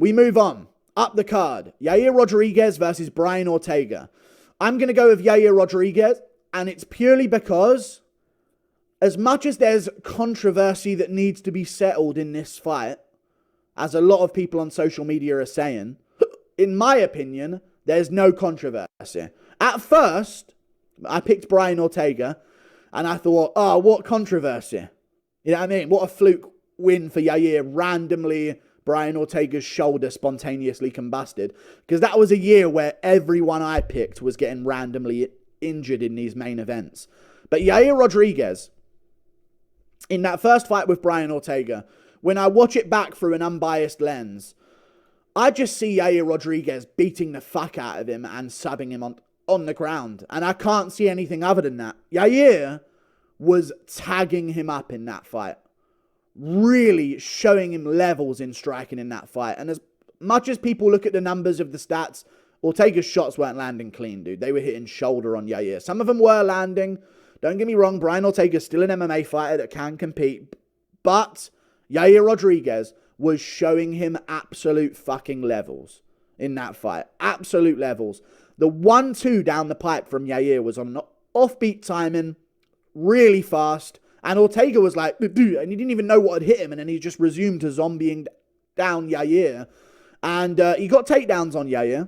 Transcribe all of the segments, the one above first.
We move on. Up the card, Yair Rodriguez versus Brian Ortega. I'm going to go with Yair Rodriguez, and it's purely because as much as there's controversy that needs to be settled in this fight, as a lot of people on social media are saying, in my opinion, there's no controversy. At first, I picked Brian Ortega, and I thought, oh, what controversy? You know what I mean? What a fluke win for Yair. Randomly, Brian Ortega's shoulder spontaneously combusted. Because that was a year where everyone I picked was getting randomly injured in these main events. But Yair Rodriguez, in that first fight with Brian Ortega, when I watch it back through an unbiased lens, I just see Yair Rodriguez beating the fuck out of him and subbing him on the ground. And I can't see anything other than that. Yair was tagging him up in that fight. Really showing him levels in striking in that fight. And as much as people look at the numbers of the stats, Ortega's shots weren't landing clean, dude. They were hitting shoulder on Yair. Some of them were landing. Don't get me wrong, Brian Ortega's still an MMA fighter that can compete. But Yair Rodriguez was showing him absolute fucking levels in that fight. Absolute levels. The 1-2 down the pipe from Yair was on an offbeat timing, really fast. And Ortega was like, dude, and he didn't even know what had hit him. And then he just resumed to zombieing down Yair. And he got takedowns on Yair,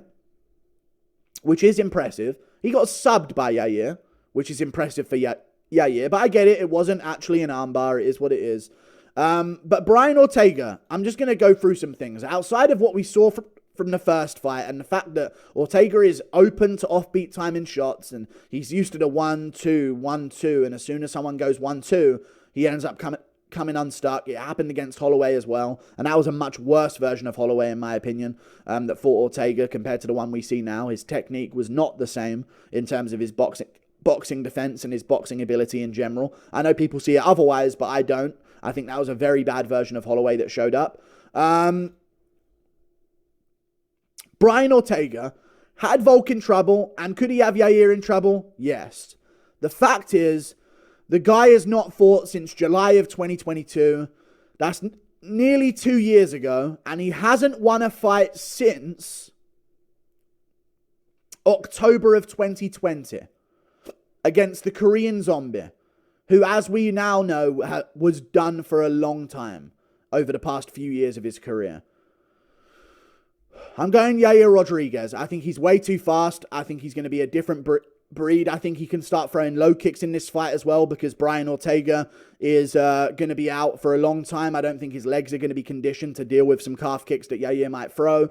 which is impressive. He got subbed by Yair, which is impressive for Yair. But I get it. It wasn't actually an armbar. It is what it is. But Brian Ortega, I'm just going to go through some things. Outside of what we saw from the first fight and the fact that Ortega is open to offbeat timing shots and he's used to the 1-2, 1-2, and as soon as someone goes 1-2, he ends up coming unstuck. It happened against Holloway as well, and that was a much worse version of Holloway, in my opinion, that fought Ortega compared to the one we see now. His technique was not the same in terms of his boxing defense and his boxing ability in general. I know people see it otherwise, but I don't. I think that was a very bad version of Holloway that showed up. Brian Ortega had Volk in trouble, and could he have Yair in trouble? Yes. The fact is, the guy has not fought since July of 2022. That's nearly 2 years ago, and he hasn't won a fight since October of 2020 against the Korean Zombie, who, as we now know, was done for a long time over the past few years of his career. I'm going Yair Rodriguez. I think he's way too fast. I think he's going to be a different breed. I think he can start throwing low kicks in this fight as well, because Brian Ortega is going to be out for a long time. I don't think his legs are going to be conditioned to deal with some calf kicks that Yair might throw.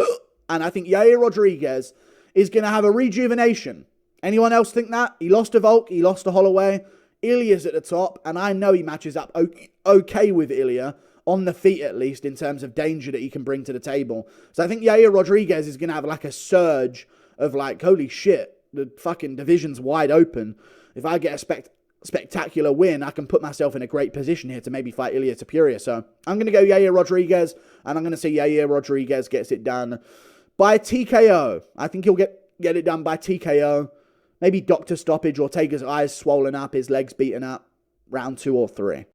And I think Yair Rodriguez is going to have a rejuvenation. Anyone else think that? He lost to Volk. He lost to Holloway. Ilya's at the top, and I know he matches up okay with Ilya, on the feet at least, in terms of danger that he can bring to the table. So I think Yair Rodriguez is going to have like a surge of like, holy shit, the fucking division's wide open. If I get a spectacular win, I can put myself in a great position here to maybe fight Ilya Tapuria. So I'm going to go Yair Rodriguez, and I'm going to say Yair Rodriguez gets it done by TKO. I think he'll get it done by TKO. Maybe doctor stoppage, Ortega's eyes swollen up, his legs beaten up, round 2 or 3.